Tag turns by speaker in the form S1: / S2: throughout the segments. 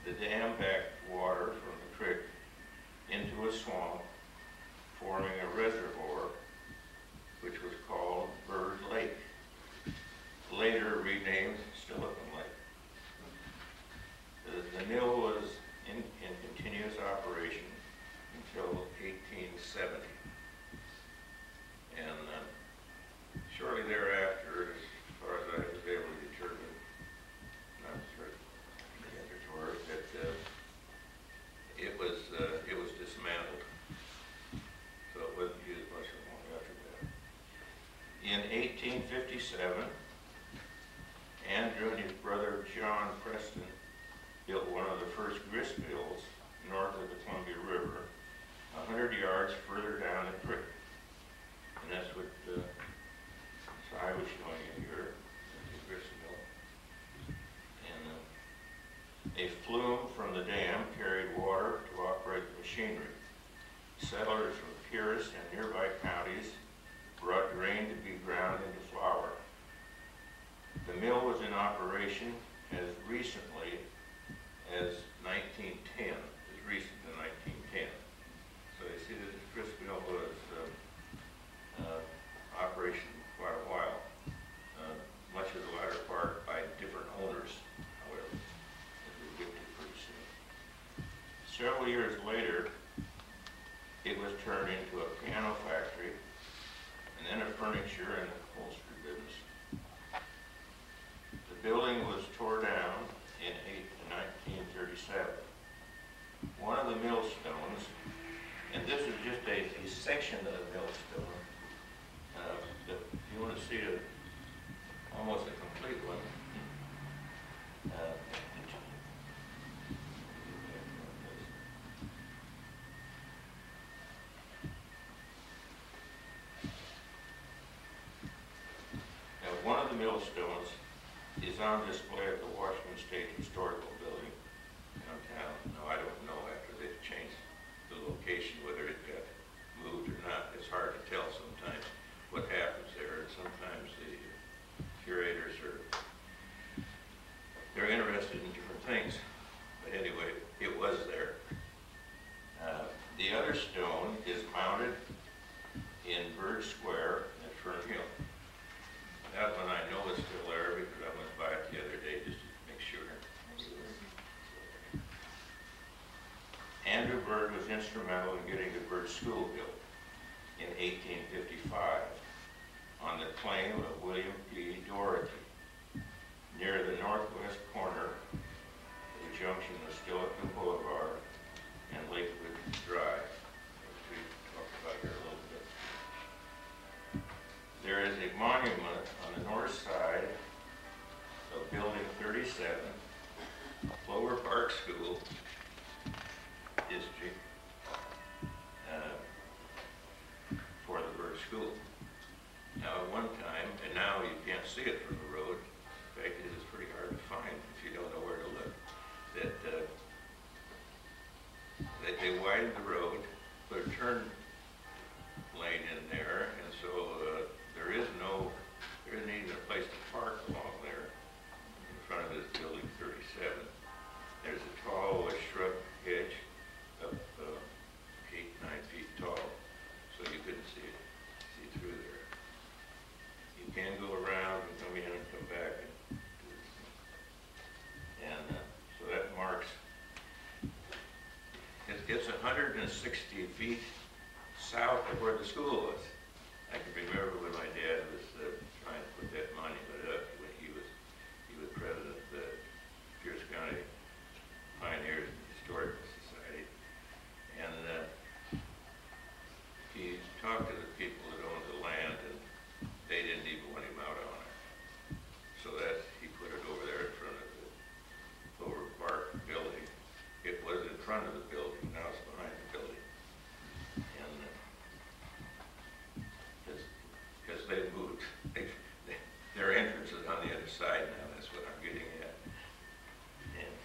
S1: The dam backed water from the creek into a swamp, forming a reservoir, which was called Byrd Lake, later renamed Silicon Lake. The mill was in continuous operation until 1870. And shortly thereafter, as far as I was able to determine, not certain the others were, that it was dismantled. So it wasn't used much long after that. In 1857, Andrew and his brother John Preston built one of the first grist mills north of the Columbia River, 100 yards further down the creek. And that's what I was showing you here, the grist mill. And a flume from the dam carried water to operate the machinery. Settlers from Pierce and nearby counties brought grain to be ground into flour. The mill was in operation as recently as 1910, as recent as 1910. So you see that this grist mill was operation quite a while, much of the latter part by different owners, however, as we'll get to pretty soon. Several years later, it was turned into a piano factory and then a furniture and upholstery business. The building was tore down in 1937. One of the millstones, and this is just a section of the millstone. If you want to see almost a complete one, now one of the millstones is on display at the Washington State Historical Building downtown. Now I don't know after they've changed the location whether it got moved or not. It's hard to tell sometimes what happens there, and sometimes the curators they're interested in different things. But anyway, it was there. The other stone is mounted in Byrd Square at Fern Hill. That one I know is still there because I went by it the other day just to make sure. Andrew Byrd was instrumental in getting the Byrd School built in 1855 on the claim of William P. Doherty near the northwest corner of the junction of Silicon Boulevard and Lakewood Drive, which we talked about here a little bit. There is a monument on the north side of Building 37, Clover Park School District, for the Byrd School. Now at one time, and now you can't see it from the road, in fact it is pretty hard to find if you don't know where to look, that they widened the road, put a turn lane in there, and so there isn't even a place to park along there in front of this Building 37. There's a tall shrub hedge up 8-9 feet tall, so you couldn't see through there. You can go around and come in and come back, and so that marks. It's 160 feet south of where the school was. I can remember when my dad was trying to put that monument up when he was president of the Pierce County Pioneers Historical Society, and he talked to the people that owned the land, and they didn't even want him out on it. So that he put it over there in front of the Clover Park building. It was in front of the building, now it's behind the building. And because they moved, their entrance is on the other side now, that's what I'm getting at. And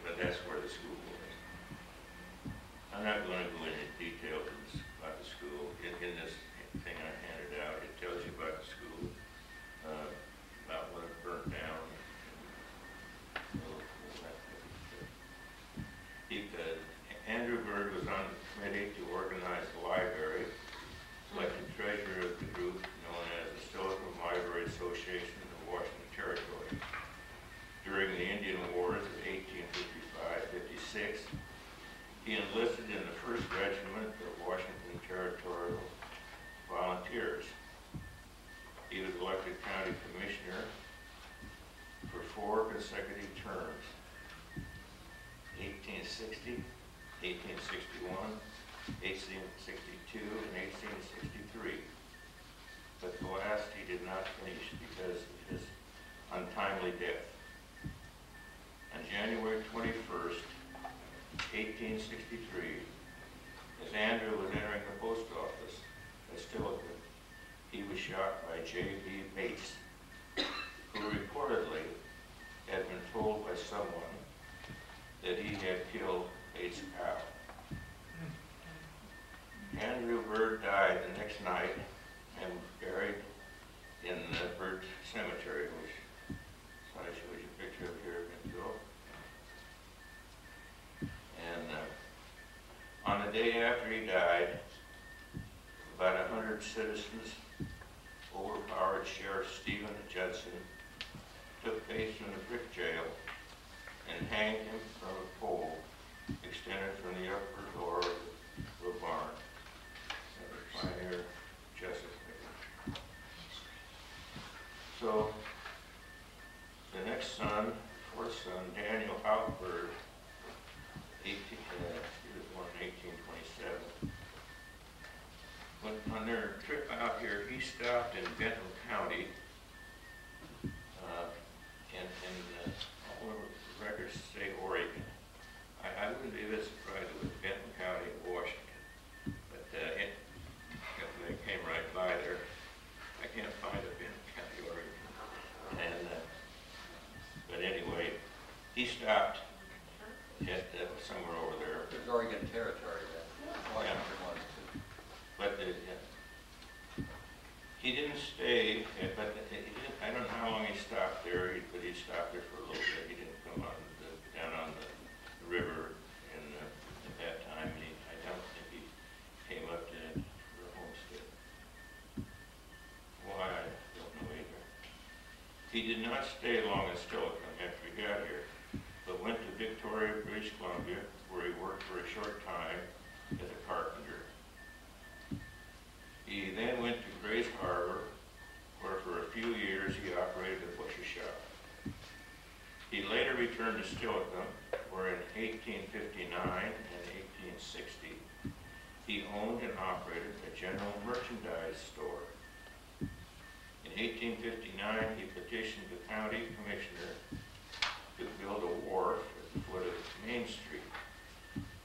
S1: but that's where the school was. I'm not going to go into details about the school. In this thing I handed out, it tells you about the school, about when it burnt down, He enlisted in the 1st Regiment of Washington Territorial Volunteers. He was elected county commissioner for 4 consecutive terms, 1860, 1861, 1862, and 1863. But the last he did not finish because of his untimely death. On January 21st, 1863, as Andrew was entering the post office at Stillwater, he was shot by J.B. Bates, who reportedly had been told by someone that he had killed Bates' cow. Andrew Byrd died the next night and was buried in the Byrd Cemetery, which I showed you a picture of here a minute ago. And on the day after he died, about 100 citizens overpowered Sheriff Stephen Judson, took Bates from the brick jail, and hanged him from a pole extended from the upper door of the barn. That was Pioneer Justice Maker. So the next son, 4th son, Daniel Byrd, he was born in 1827. On their trip out here, he stopped in Benton County, and all the records say Oregon. I wouldn't be this surprised if it was Benton County, Washington, but they came right by there. I can't find a Benton County, Oregon. And but anyway, he stopped at somewhere over there.
S2: There's Oregon Territory then. Washington was too.
S1: But he didn't stay, but I don't know how long he stopped there, but he stopped there for a little bit. He didn't come on down on the river at that time. And I don't think he came up to the homestead. Why, I don't know either. He did not stay long in Stillwater after he got here, but went to Victoria, British Columbia, where he worked for a short time as a carpenter. He then went to Grace Harbor, where for a few years he operated a butcher shop. He later returned to Stillwater, where in 1859 and 1860 he owned and operated a general merchandise store. In 1859 he petitioned the county commissioner to build a wharf at the foot of Main Street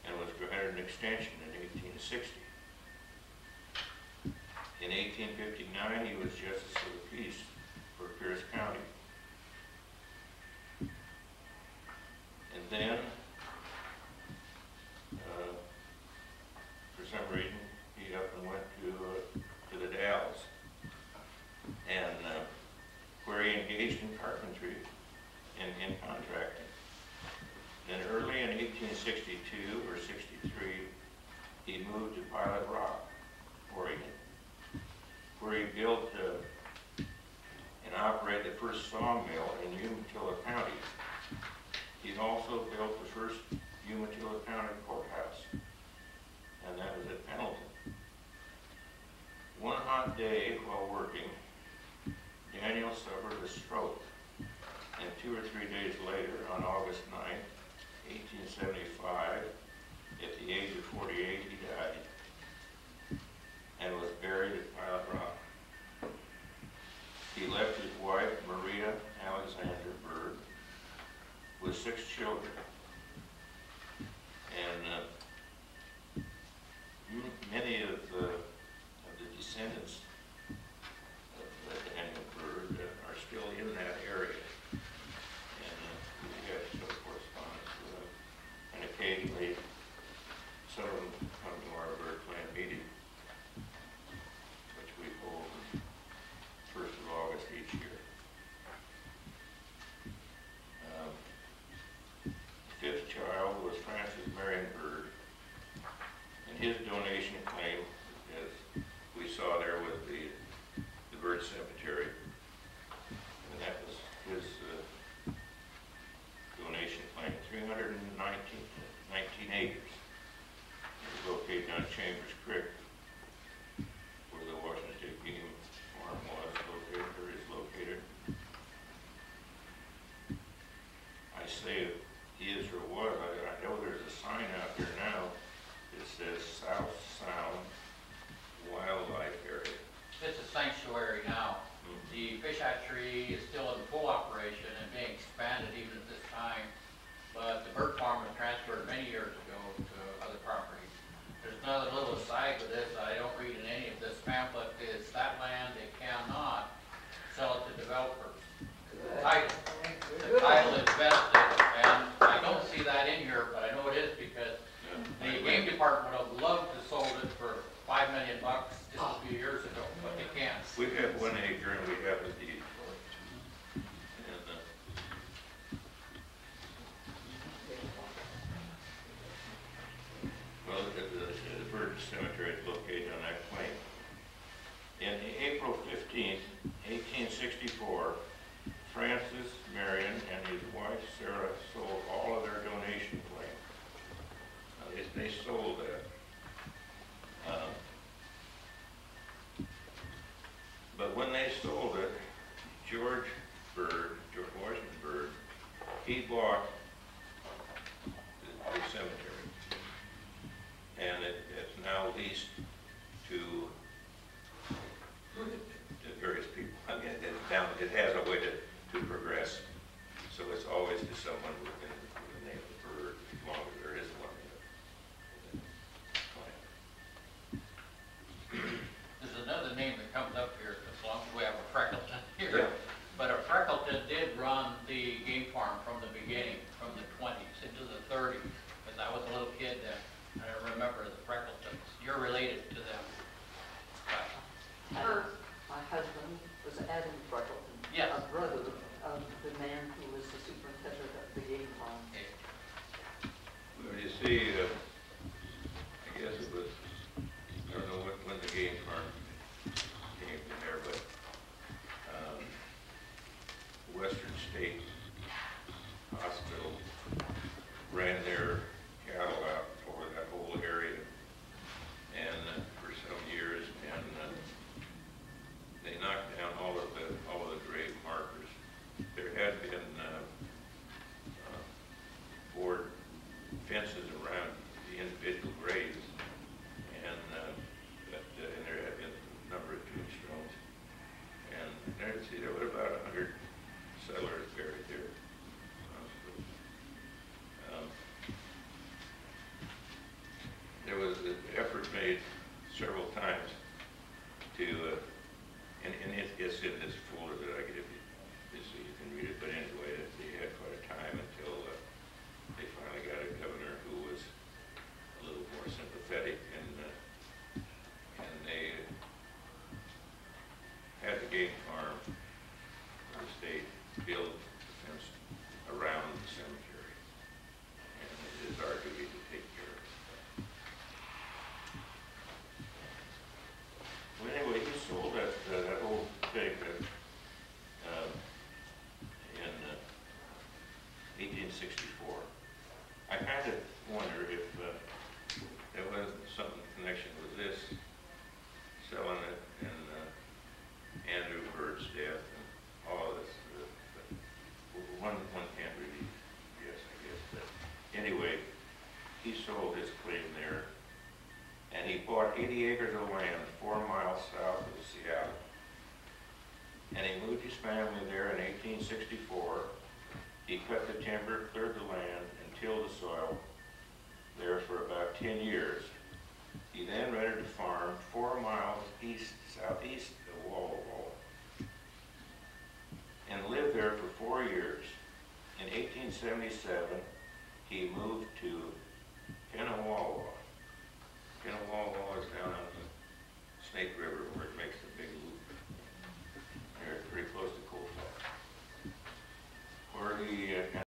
S1: and was granted an extension in 1860. In 1859, he was Justice of the Peace for Pierce County. And then, for some reason, he up and went to the Dalles, and where he engaged in carpentry and in contracting. Then early in 1862 or 63, he moved to Pilot Rock, Oregon, where he built and operated the first sawmill in Umatilla County. He also built the first Umatilla County courthouse, and that was at Pendleton. One hot day while working, Daniel suffered a stroke, and 2 or 3 days later, on August 9th, 1875, at the age of 48, he died and was buried at Pilot Rock. He left his wife, Maria Alexander Byrd, with 6 children. And many of the descendants of Daniel Byrd are still in that area. And we have still correspondence with them. And occasionally, some of them come to our Byrd clan meeting, which we hold on 1st of August each year. The 5th child was Francis Marion Byrd, and his donation claim, as we saw there with the Byrd Cemetery, and that was his donation claim, 319 acres. say is or was. I know there's a sign out there now that says South Sound Wildlife Area.
S3: It's a sanctuary now. The fish hatchery is still in full operation and being expanded even at this time, but the bird farm was transferred many years ago to other properties. There's another little aside with this I don't read in any of this pamphlet is that land they cannot sell it to developers. The title is vested, and I don't see that in here, but I know it is because the game department would have loved to sold it for $5 million just a few years ago, but they can't.
S1: We have 1 acre and we have a deed for it. And, well, the Byrd Cemetery is located on that claim. In April 15th, 1864, Francis Marion and his wife Sarah sold all of their donation claim. They sold that. But when they sold it, George Washington Byrd, he bought the cemetery, and it's now leased to various people. I mean, it has a way to progress, so it's always to someone with the name of the bird, as long as there is one.
S3: There's another name that comes up here as long as we have a Freckleton here.
S1: Yeah.
S3: But a Freckleton did run the game farm from the beginning, from the 20s into the 30s. Because I was a little kid then, and I remember the Freckletons. You're related to them.
S4: My husband was Adam Freckleton,
S3: Yes.
S4: a brother of the man who was the superintendent of the game farm.
S3: Okay.
S1: Well, you see, I guess it was, I don't know when the game farm came in there, but Western State Hospital ran their cattle out over that whole area, and for some years, and they knocked down all of the grave markers. There had been board fences around the individual graves, and there had been a number of tombstones, and there were about 100 settlers buried there. There was an effort made several times to, and it's in this folder that I give you, so you can read it, but anyway, they had quite a time until they finally got a governor who was a little more sympathetic, and they had the game farm for the state build a fence around the cemetery, and it is our duty to take care of it. Well, anyway, he sold that whole thing in 1864. I kind of wonder if there was some connection with this, selling it, and Andrew Byrd's death, and all of this. One can't really guess, I guess. But anyway, he sold his claim there, and he bought 80 acres of land 4 miles south of Seattle. And he moved his family there in 1864. He cut the timber, cleared the land, and tilled the soil there for about 10 years. He then rented a farm 4 miles southeast of Walla Walla, and lived there for 4 years. In 1877, he moved to Pinawawa. Pinawawa is down on the Snake River where it makes the big loop. They're pretty close to Cold Falls, where he